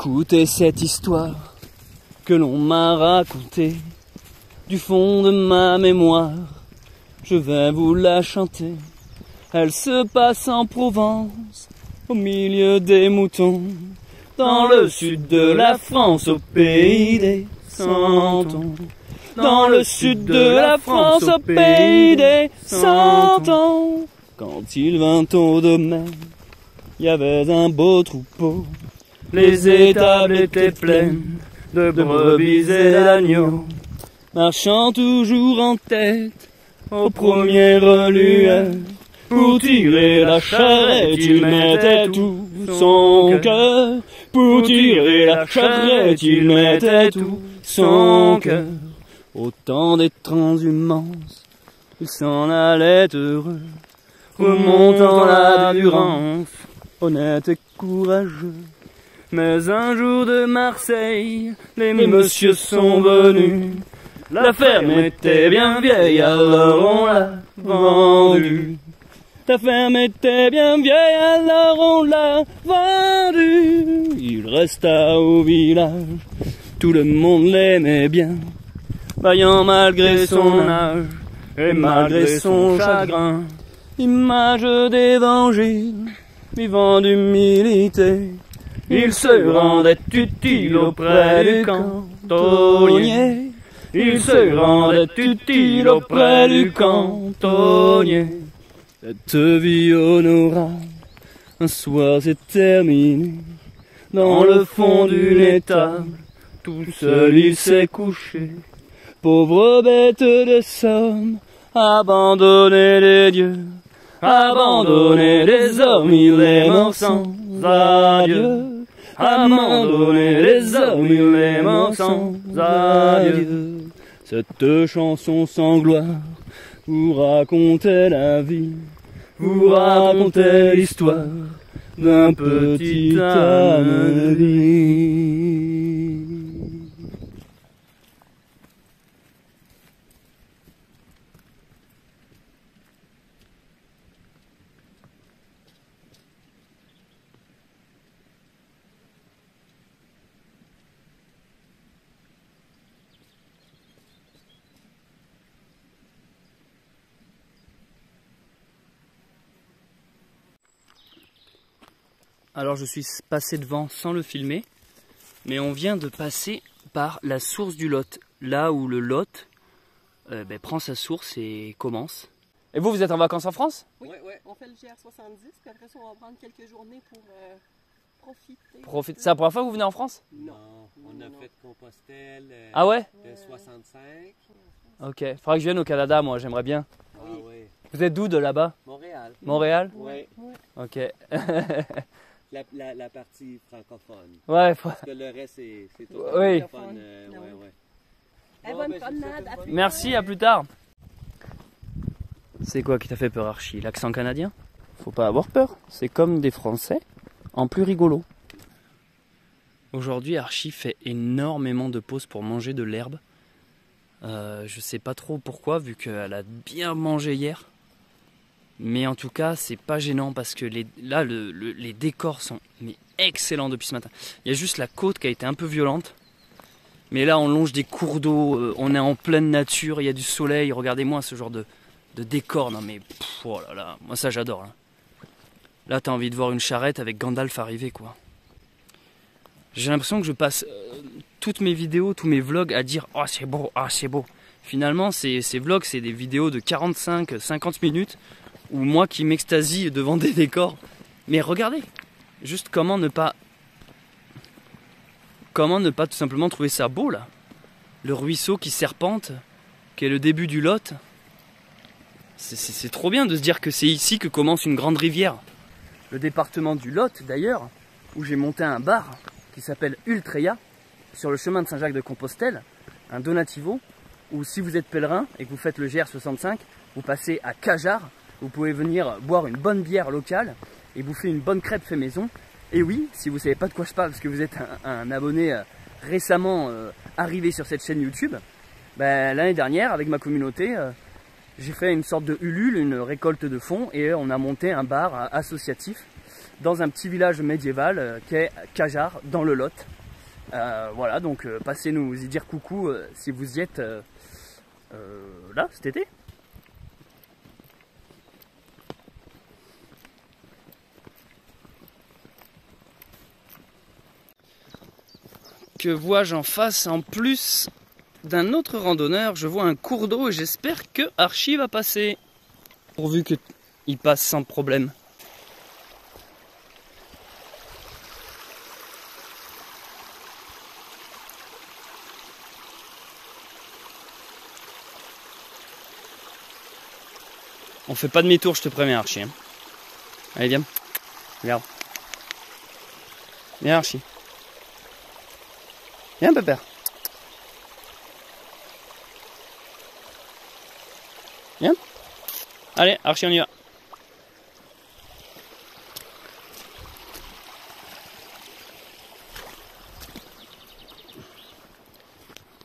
Speaker 6: Écoutez cette histoire que l'on m'a racontée du fond de ma mémoire. Je vais vous la chanter. Elle se passe en Provence, au milieu des moutons, dans le sud de la France, au pays des Santons. Dans le sud de la France, au pays des Santons. Quand il vint au domaine, il y avait un beau troupeau. Les étables étaient pleines de brebis et d'agneaux, marchant toujours en tête aux premières lueurs. Pour tirer la charrette, il mettait tout son cœur. Pour tirer la charrette, il mettait tout son cœur. Au temps des transhumances, il s'en allait heureux, remontant la Durance, honnête et courageux. Mais un jour de Marseille, les messieurs sont venus. La ferme était bien vieille, alors on l'a vendue. La ferme était bien vieille, alors on l'a vendue. Il resta au village, tout le monde l'aimait bien, vaillant malgré son âge et malgré son chagrin. Image d'évangile, vivant d'humilité, il se rendait utile auprès du cantonnier. Il se rendait utile auprès du cantonnier. Cette vie honorable, un soir s'est terminée. Dans le fond d'une étable, tout seul il s'est couché. Pauvre bête de somme, abandonné des dieux, abandonné des hommes, il est mort sans adieu. Abandonné des hommes, il est mort sans adieu. Cette chanson sans gloire vous racontait la vie, vous racontait l'histoire d'un petit âne. Alors je suis passé devant sans le filmer, mais on vient de passer par la source du Lot, là où le Lot prend sa source et commence. Et vous êtes en vacances en France?
Speaker 3: Oui, on fait le GR70, puis après ça on va prendre quelques journées pour profiter.
Speaker 6: C'est la première fois que vous venez en France?
Speaker 7: Non, on a fait Compostelle
Speaker 6: Ah ouais?
Speaker 7: de 65.
Speaker 6: Ok, il faudra que je vienne au Canada, moi j'aimerais bien.
Speaker 7: Ah oui.
Speaker 6: Vous êtes d'où de là-bas?
Speaker 7: Montréal.
Speaker 6: Montréal?
Speaker 7: Oui.
Speaker 6: Ok.
Speaker 7: La partie francophone.
Speaker 6: Ouais,
Speaker 7: Parce que le reste c'est tout
Speaker 6: Oui.
Speaker 7: francophone.
Speaker 3: Bonne promenade, à plus
Speaker 6: Merci, à plus tard. C'est quoi qui t'a fait peur, Archie? L'accent canadien? Faut pas avoir peur, c'est comme des Français, en plus rigolo. Aujourd'hui, Archie fait énormément de pauses pour manger de l'herbe. Je sais pas trop pourquoi, vu qu'elle a bien mangé hier. Mais en tout cas, c'est pas gênant parce que les décors sont excellents depuis ce matin. Il y a juste la côte qui a été un peu violente. Mais là, on longe des cours d'eau, on est en pleine nature, il y a du soleil. Regardez-moi ce genre de décor. Non mais, oh là là, moi ça j'adore. Là, t'as envie de voir une charrette avec Gandalf arriver, quoi. J'ai l'impression que je passe toutes mes vidéos, tous mes vlogs à dire « Oh, c'est beau, ah, c'est beau ». Finalement, ces vlogs, c'est des vidéos de 45-50 minutes ou moi qui m'extasie devant des décors. Mais regardez, juste comment ne pas tout simplement trouver ça beau là. Le ruisseau qui serpente, qui est le début du Lot. C'est trop bien de se dire que c'est ici que commence une grande rivière. Le département du Lot d'ailleurs, où j'ai monté un bar qui s'appelle Ultreya, sur le chemin de Saint-Jacques-de-Compostelle, un donativo, où si vous êtes pèlerin et que vous faites le GR65, vous passez à Cajar. Vous pouvez venir boire une bonne bière locale et bouffer une bonne crêpe fait maison. Et oui, si vous ne savez pas de quoi je parle, parce que vous êtes un abonné récemment arrivé sur cette chaîne YouTube, l'année dernière, avec ma communauté, j'ai fait une sorte de Ulule, une récolte de fonds, et on a monté un bar associatif dans un petit village médiéval qui est Cajar, dans le Lot. Voilà, donc passez nous y dire coucou si vous y êtes là cet été. Que vois-je en face en plus d'un autre randonneur? Je vois un cours d'eau et j'espère que Archie va passer. Pourvu qu'il passe sans problème. On fait pas demi-tour, je te préviens, Archie. Hein. Allez, viens. Regarde. Viens, Archie. Viens, pépère. Viens. Allez, Archie, on y va.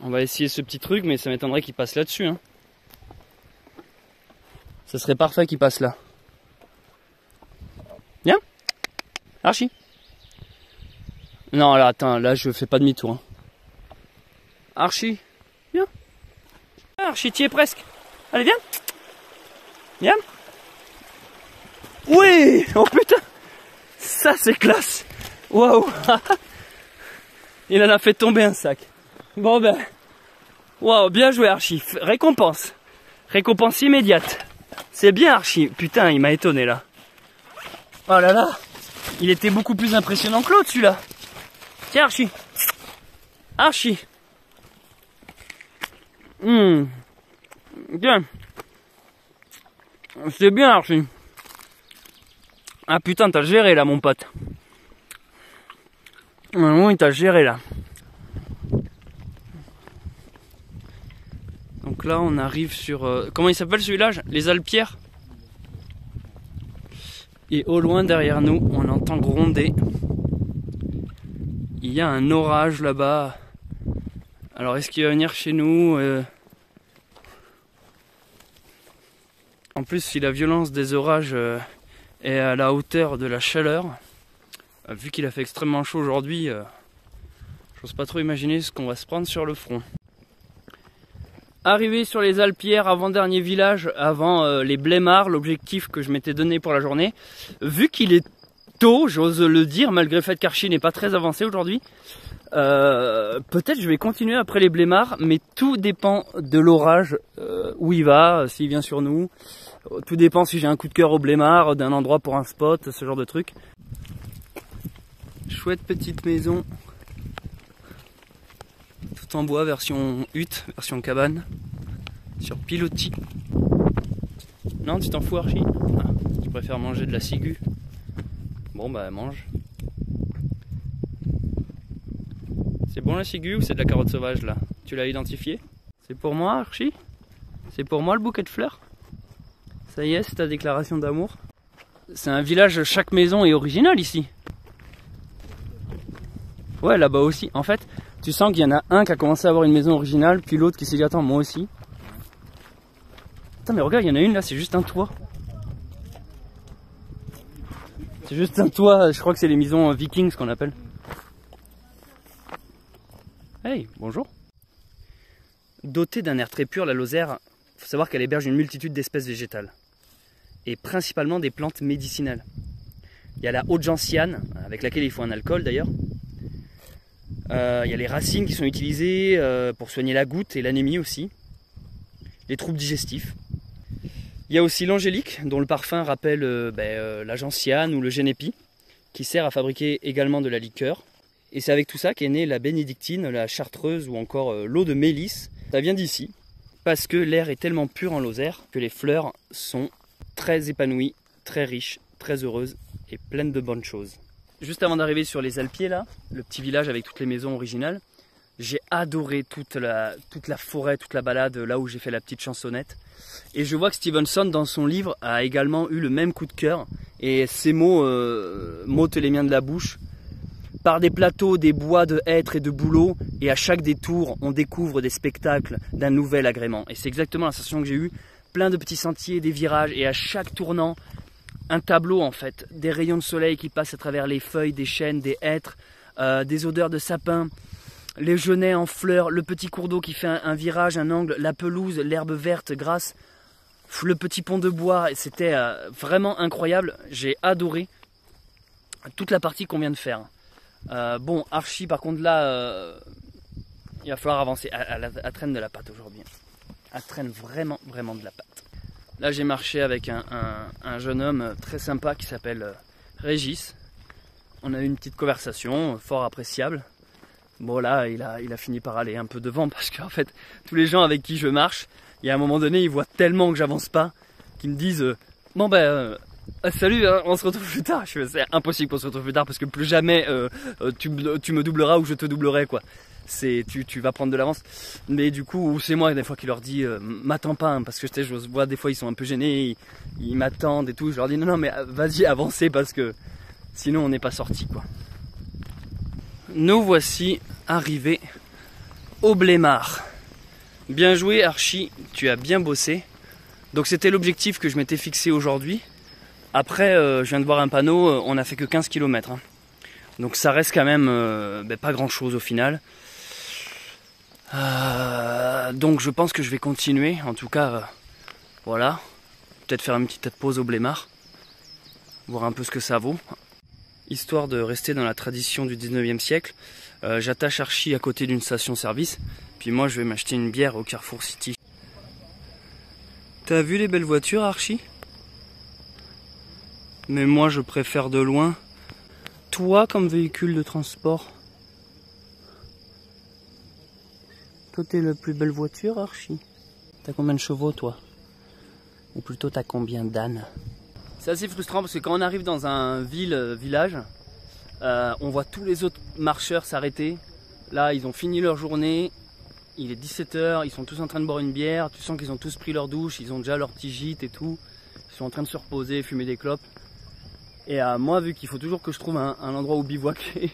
Speaker 6: On va essayer ce petit truc, mais ça m'étonnerait qu'il passe là-dessus. Hein. Ça serait parfait qu'il passe là. Viens. Archie. Non, là, attends, là, je fais pas demi-tour. Hein. Archie, viens. Archie, t'y es presque. Allez, viens. Viens. Oui. Oh putain. Ça, c'est classe. Waouh. Il en a fait tomber un sac. Bon ben. Waouh, bien joué, Archie. Récompense. Récompense immédiate. C'est bien, Archie. Putain, il m'a étonné, là. Oh là là. Il était beaucoup plus impressionnant que l'autre, celui-là. Tiens, Archie. Archie. Bien. C'est bien, Archie. Ah putain, t'as géré là, mon pote. Oui, t'as géré là. Donc là, on arrive sur... comment il s'appelle ce village? Les Alpières. Et au loin derrière nous, on entend gronder. Il y a un orage là-bas. Alors, est-ce qu'il va venir chez nous? En plus, si la violence des orages est à la hauteur de la chaleur, vu qu'il a fait extrêmement chaud aujourd'hui, j'ose pas trop imaginer ce qu'on va se prendre sur le front. Arrivé sur les Alpières, avant-dernier village, avant les Blémards, l'objectif que je m'étais donné pour la journée. Vu qu'il est tôt, j'ose le dire, malgré le fait qu'Archie n'est pas très avancé aujourd'hui, peut-être je vais continuer après les Blémards, mais tout dépend de l'orage, où il va, s'il vient sur nous. Tout dépend si j'ai un coup de cœur au Blémards, d'un endroit pour un spot, ce genre de truc. Chouette petite maison. Tout en bois, version hutte, version cabane. Sur pilotis. Non, tu t'en fous, Archie? Ah, tu préfères manger de la ciguë? Bon, bah mange. C'est bon la ciguë ou c'est de la carotte sauvage là? Tu l'as identifié? C'est pour moi, Archie? C'est pour moi le bouquet de fleurs? Ça y est, c'est ta déclaration d'amour? C'est un village, chaque maison est originale ici. Ouais, là-bas aussi. En fait, tu sens qu'il y en a un qui a commencé à avoir une maison originale, puis l'autre qui s'est dit attends, moi aussi. Attends, mais regarde, il y en a une là, c'est juste un toit. C'est juste un toit, je crois que c'est les maisons vikings ce qu'on appelle. Hey, bonjour. Dotée d'un air très pur, la Lozère, il faut savoir qu'elle héberge une multitude d'espèces végétales. Et principalement des plantes médicinales. Il y a la haute gentiane, avec laquelle il faut un alcool d'ailleurs. Il y a les racines qui sont utilisées pour soigner la goutte et l'anémie aussi. Les troubles digestifs. Il y a aussi l'angélique, dont le parfum rappelle la gentiane ou le génépi, qui sert à fabriquer également de la liqueur. Et c'est avec tout ça qu'est née la bénédictine, la chartreuse ou encore l'eau de mélisse. Ça vient d'ici, parce que l'air est tellement pur en Lozère que les fleurs sont très épanouies, très riches, très heureuses et pleines de bonnes choses. Juste avant d'arriver sur les Alpiers, là, le petit village avec toutes les maisons originales, j'ai adoré toute la forêt, toute la balade, là où j'ai fait la petite chansonnette. Et je vois que Stevenson, dans son livre, a également eu le même coup de cœur. Et ces mots m'ôtent les miens de la bouche. Par des plateaux, des bois de hêtres et de bouleaux, et à chaque détour, on découvre des spectacles d'un nouvel agrément. Et c'est exactement la sensation que j'ai eue. Plein de petits sentiers, des virages, et à chaque tournant, un tableau en fait, des rayons de soleil qui passent à travers les feuilles des chênes, des hêtres, des odeurs de sapin, les genêts en fleurs, le petit cours d'eau qui fait un virage, un angle, la pelouse, l'herbe verte grasse, le petit pont de bois, c'était vraiment incroyable, j'ai adoré toute la partie qu'on vient de faire. Bon, Archie par contre là, il va falloir avancer, elle traîne de la patte aujourd'hui, elle traîne vraiment de la patte. Là j'ai marché avec un jeune homme très sympa qui s'appelle Régis, on a eu une petite conversation fort appréciable. Bon là il a fini par aller un peu devant parce qu'en fait tous les gens avec qui je marche, il y a un moment donné ils voient tellement que j'avance pas qu'ils me disent bon ben salut hein, on se retrouve plus tard. C'est impossible qu'on se retrouve plus tard parce que plus jamais tu me doubleras ou je te doublerai quoi. Tu vas prendre de l'avance. Mais du coup c'est moi des fois qui leur dis m'attends pas hein, parce que je vois des fois ils sont un peu gênés, ils m'attendent et tout. Je leur dis non mais vas-y avancez parce que sinon on n'est pas sorti quoi. Nous voici arrivés au Blémard. Bien joué Archie, tu as bien bossé. Donc c'était l'objectif que je m'étais fixé aujourd'hui. Après je viens de voir un panneau, on a fait que 15 km. Hein. Donc ça reste quand même pas grand chose au final. Donc je pense que je vais continuer. En tout cas, voilà. Peut-être faire une petite pause au Blémard. Voir un peu ce que ça vaut. Histoire de rester dans la tradition du 19e siècle, j'attache Archie à côté d'une station-service, puis moi je vais m'acheter une bière au Carrefour City. T'as vu les belles voitures Archie? Mais moi je préfère de loin. Toi comme véhicule de transport? Toi t'es la plus belle voiture Archie? T'as combien de chevaux toi? Ou plutôt t'as combien d'ânes? C'est assez frustrant parce que quand on arrive dans un village, on voit tous les autres marcheurs s'arrêter. Là, ils ont fini leur journée, il est 17 h, ils sont tous en train de boire une bière, tu sens qu'ils ont tous pris leur douche, ils ont déjà leur petit gîte et tout. Ils sont en train de se reposer, fumer des clopes. Et moi, vu qu'il faut toujours que je trouve un endroit où bivouaquer,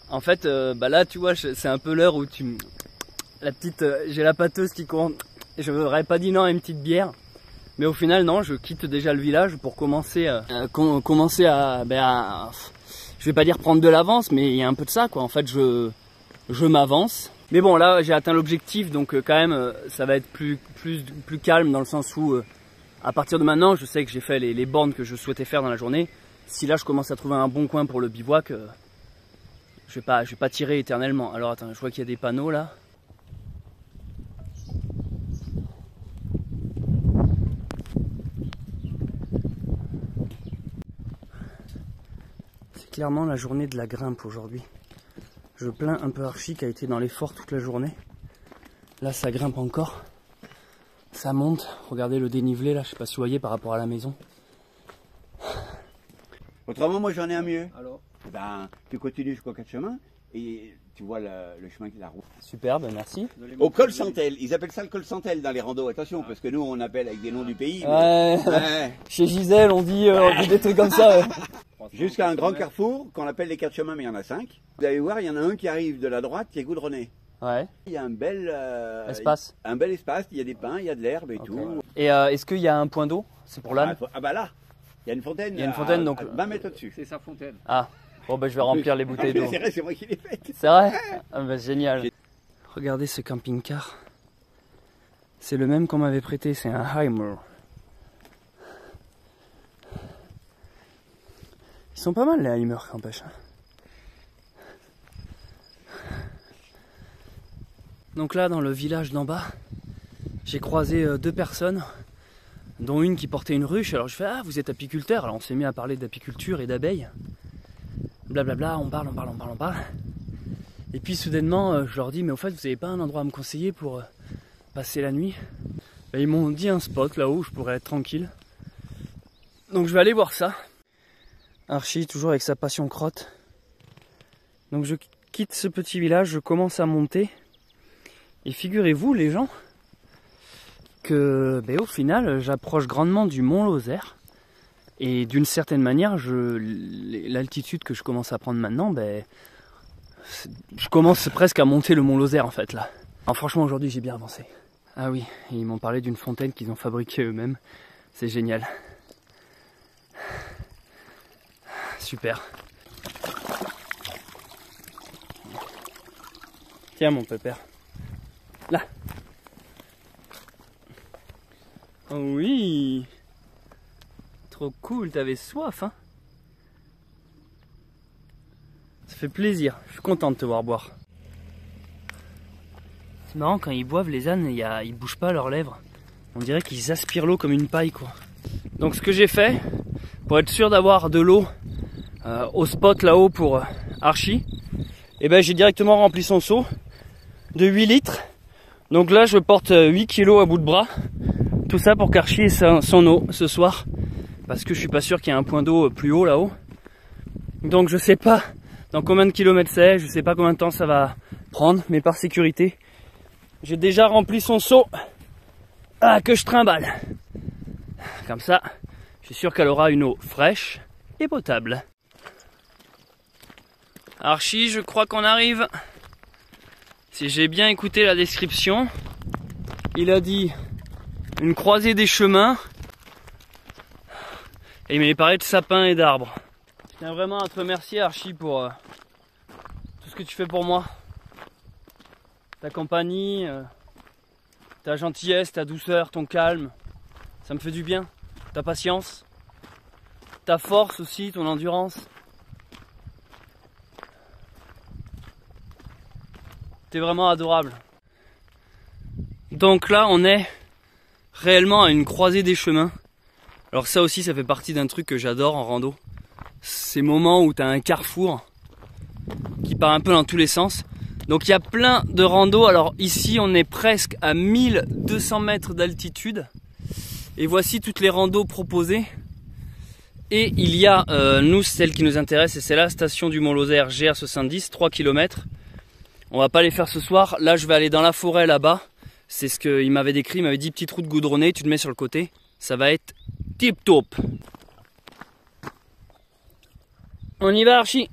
Speaker 6: en fait, là, tu vois, c'est un peu l'heure où j'ai la pâteuse qui court. Je n'aurais pas dit non à une petite bière. Mais au final, non, je quitte déjà le village pour commencer à je vais pas dire prendre de l'avance, mais il y a un peu de ça, quoi. En fait, je m'avance. Mais bon, là, j'ai atteint l'objectif, donc quand même, ça va être plus calme dans le sens où, à partir de maintenant, je sais que j'ai fait les bornes que je souhaitais faire dans la journée. Si là, je commence à trouver un bon coin pour le bivouac, je vais pas tirer éternellement. Alors, attends, je vois qu'il y a des panneaux, là. Clairement la journée de la grimpe aujourd'hui. Je plains un peu Archie qui a été dans l'effort toute la journée. Là ça grimpe encore. Ça monte. Regardez le dénivelé là, je sais pas si vous voyez par rapport à la maison.
Speaker 8: Autrement moi j'en ai un mieux. Alors tu continues jusqu'au 4 chemins et tu vois le chemin qui la route.
Speaker 6: Superbe, merci.
Speaker 8: Au col Santel, ils appellent ça le col Santel dans les randos, attention, parce que nous on appelle avec des noms du pays. Mais...
Speaker 6: Ouais. Chez Gisèle on dit des trucs comme ça.
Speaker 8: Jusqu'à un grand carrefour qu'on appelle les 4 chemins, mais il y en a 5. Vous allez voir, il y en a un qui arrive de la droite qui est goudronné.
Speaker 6: Ouais.
Speaker 8: Il y a un bel
Speaker 6: espace.
Speaker 8: Un bel espace, il y a des pins, il y a de l'herbe et tout. Ouais.
Speaker 6: Et est-ce qu'il y a un point d'eau? C'est pour l'âne?
Speaker 8: Ah bah là, il y a une fontaine.
Speaker 6: Il y a une fontaine donc.
Speaker 8: 20 mètres au-dessus.
Speaker 2: C'est sa fontaine.
Speaker 6: Ah. Bon bah je vais remplir les bouteilles d'eau.
Speaker 8: C'est vrai, c'est moi qui l'ai faite.
Speaker 6: C'est vrai? Ah bah génial. Regardez ce camping-car. C'est le même qu'on m'avait prêté, c'est un Heimer. Ils sont pas mal les Heimer qu'empêche. Donc là dans le village d'en bas, j'ai croisé 2 personnes, dont une qui portait une ruche. Alors je fais ah vous êtes apiculteur? Alors on s'est mis à parler d'apiculture et d'abeilles. Blablabla, on parle. Et puis soudainement je leur dis mais au fait vous avez pas un endroit à me conseiller pour passer la nuit? Et ils m'ont dit un spot là où je pourrais être tranquille. Donc je vais aller voir ça. Archie toujours avec sa passion crotte. Donc je quitte ce petit village, je commence à monter. Et figurez-vous les gens que au final j'approche grandement du Mont Lozère. Et d'une certaine manière, l'altitude que je commence à prendre maintenant, je commence presque à monter le Mont Lozère en fait là. Alors, franchement aujourd'hui j'ai bien avancé. Ah oui, ils m'ont parlé d'une fontaine qu'ils ont fabriquée eux-mêmes. C'est génial. Super. Tiens mon pépère. Là. Oh oui. Trop cool, t'avais soif, hein? Ça fait plaisir, je suis content de te voir boire. C'est marrant, quand ils boivent, les ânes, ils bougent pas leurs lèvres. On dirait qu'ils aspirent l'eau comme une paille, quoi. Donc ce que j'ai fait, pour être sûr d'avoir de l'eau au spot là-haut pour Archie, et ben j'ai directement rempli son seau de 8 litres. Donc là je porte 8 kilos à bout de bras. Tout ça pour qu'Archie ait son eau ce soir. Parce que je suis pas sûr qu'il y ait un point d'eau plus haut là-haut. Donc je sais pas dans combien de kilomètres c'est, je sais pas combien de temps ça va prendre, mais par sécurité, j'ai déjà rempli son seau que je trimballe. Comme ça, je suis sûr qu'elle aura une eau fraîche et potable. Archie, je crois qu'on arrive. Si j'ai bien écouté la description, il a dit une croisée des chemins et il m'a parlé de sapins et d'arbres. Je tiens vraiment à te remercier Archie pour tout ce que tu fais pour moi. Ta compagnie, ta gentillesse, ta douceur, ton calme, ça me fait du bien. Ta patience, ta force aussi, ton endurance. T'es vraiment adorable. Donc là, on est réellement à une croisée des chemins. Alors ça aussi, ça fait partie d'un truc que j'adore en rando. Ces moments où tu as un carrefour qui part un peu dans tous les sens. Donc il y a plein de randos. Alors ici, on est presque à 1200 mètres d'altitude. Et voici toutes les randos proposées. Et il y a, nous, celle qui nous intéresse, et c'est la station du Mont-Lozère, GR70, 3 km. On va pas les faire ce soir. Là, je vais aller dans la forêt là-bas. C'est ce qu'il m'avait décrit. Il m'avait dit petite route goudronnée, tu te mets sur le côté. Ça va être tip top. On y va Archie.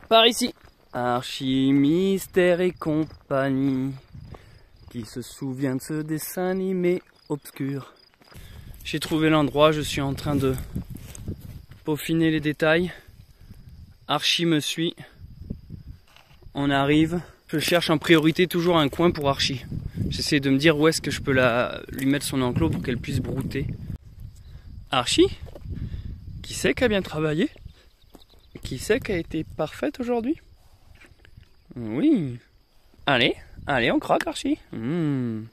Speaker 6: Par ici. Archie, Mystère et compagnie. Qui se souvient de ce dessin animé obscur. J'ai trouvé l'endroit. Je suis en train de peaufiner les détails. Archie me suit. On arrive. Je cherche en priorité toujours un coin pour Archie. J'essaie de me dire où est-ce que je peux lui mettre son enclos pour qu'elle puisse brouter. Archie, qui c'est qui a bien travaillé? Qui c'est qui a été parfaite aujourd'hui? Oui. Allez, allez, on croque Archie. T'aimes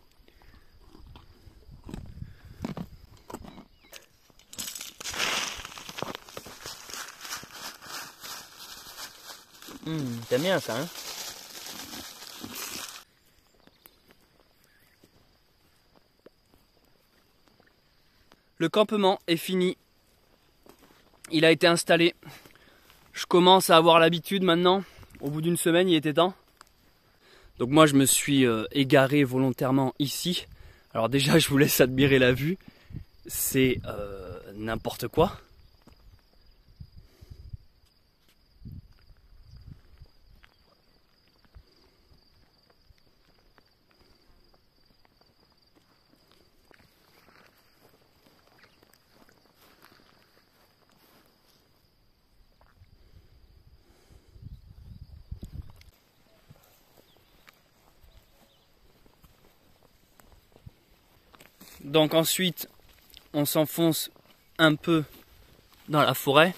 Speaker 6: bien ça, hein? Le campement est fini. Il a été installé. Je commence à avoir l'habitude maintenant. Au bout d'une semaine, il était temps. Donc moi, je me suis égaré volontairement ici. Alors déjà, je vous laisse admirer la vue. C'est n'importe quoi. Donc ensuite, on s'enfonce un peu dans la forêt.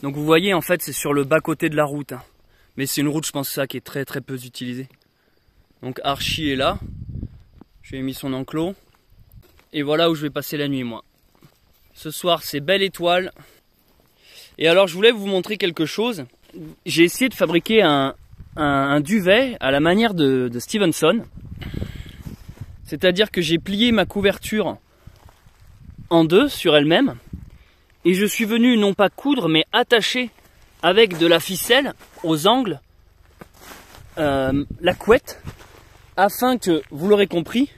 Speaker 6: Donc vous voyez, en fait, c'est sur le bas-côté de la route. Hein. Mais c'est une route, je pense, ça, qui est très très peu utilisée. Donc Archie est là. Je lui ai mis son enclos. Et voilà où je vais passer la nuit, moi. Ce soir, c'est belle étoile. Et alors, je voulais vous montrer quelque chose. J'ai essayé de fabriquer un duvet à la manière de Stevenson. C'est-à-dire que j'ai plié ma couverture en deux sur elle-même et je suis venu non pas coudre mais attacher avec de la ficelle aux angles la couette afin que, vous l'aurez compris,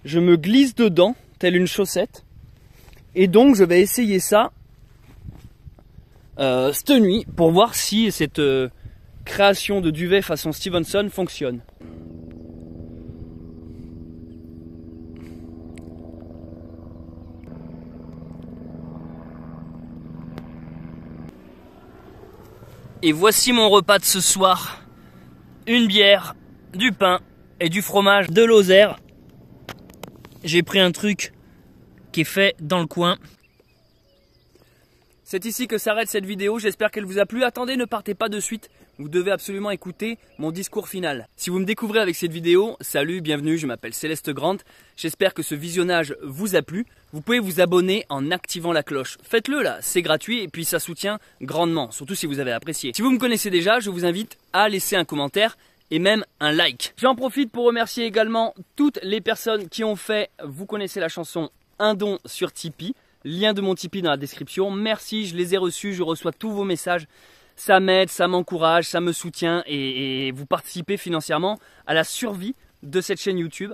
Speaker 6: je me glisse dedans telle une chaussette et donc je vais essayer ça cette nuit pour voir si cette création de duvet façon Stevenson fonctionne.
Speaker 5: Et voici mon repas de ce soir. Une bière, du pain et du fromage de Lozère. J'ai pris un truc qui est fait dans le coin. C'est ici que s'arrête cette vidéo, j'espère qu'elle vous a plu. Attendez, ne partez pas de suite, vous devez absolument écouter mon discours final. Si vous me découvrez avec cette vidéo, salut, bienvenue, je m'appelle Céleste Grant. J'espère que ce visionnage vous a plu. Vous pouvez vous abonner en activant la cloche. Faites-le là, c'est gratuit et puis ça soutient grandement, surtout si vous avez apprécié. Si vous me connaissez déjà, je vous invite à laisser un commentaire et même un like. J'en profite pour remercier également toutes les personnes qui ont fait, vous connaissez la chanson, un don sur Tipeee. Lien de mon Tipeee dans la description. Merci, je les ai reçus, je reçois tous vos messages. Ça m'aide, ça m'encourage, ça me soutient et vous participez financièrement à la survie de cette chaîne YouTube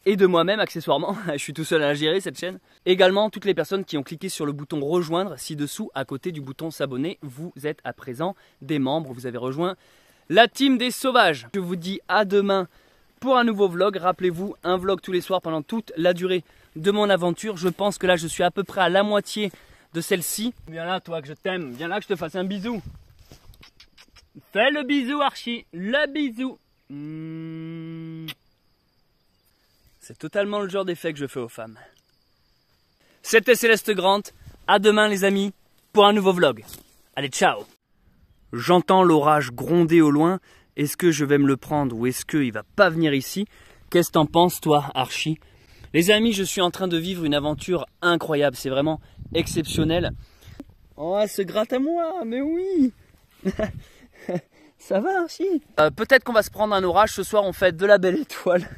Speaker 5: et de moi-même accessoirement. Je suis tout seul à la gérer cette chaîne. Également, toutes les personnes qui ont cliqué sur le bouton rejoindre ci-dessous à côté du bouton s'abonner. Vous êtes à présent des membres, vous avez rejoint la team des sauvages. Je vous dis à demain pour un nouveau vlog. Rappelez-vous, un vlog tous les soirs pendant toute la durée de mon aventure. Je pense que là je suis à peu près à la moitié de celle-ci. Viens là toi que je t'aime, viens là que je te fasse un bisou. Fais le bisou Archie, le bisou. C'est totalement le genre d'effet que je fais aux femmes. C'était Céleste Grant, à demain les amis pour un nouveau vlog. Allez ciao. J'entends l'orage gronder au loin, est-ce que je vais me le prendre ou est-ce qu'il va pas venir ici? Qu'est-ce que t'en penses toi Archie? Les amis, je suis en train de vivre une aventure incroyable, c'est vraiment exceptionnel. Oh, elle se gratte à moi, mais oui. Ça va Archie? Peut-être qu'on va se prendre un orage ce soir, on fête de la belle étoile.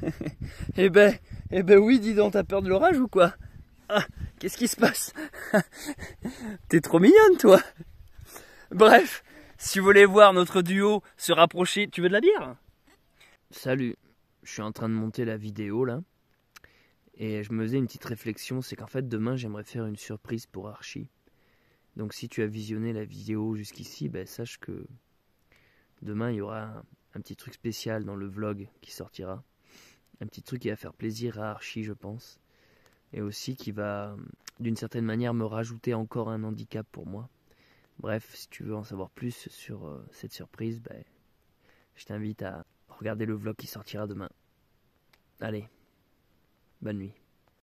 Speaker 5: eh ben oui, dis donc, t'as peur de l'orage ou quoi? Ah, qu'est-ce qui se passe? T'es trop mignonne toi. Bref, si vous voulez voir notre duo se rapprocher, tu veux de la bière? Salut, je suis en train de monter la vidéo là. Et je me faisais une petite réflexion, c'est qu'en fait demain j'aimerais faire une surprise pour Archie. Donc si tu as visionné la vidéo jusqu'ici, ben, sache que demain il y aura un petit truc spécial dans le vlog qui sortira. Un petit truc qui va faire plaisir à Archie je pense. Et aussi qui va d'une certaine manière me rajouter encore un handicap pour moi. Bref, si tu veux en savoir plus sur cette surprise, ben, je t'invite à regarder le vlog qui sortira demain. Allez. Bonne nuit.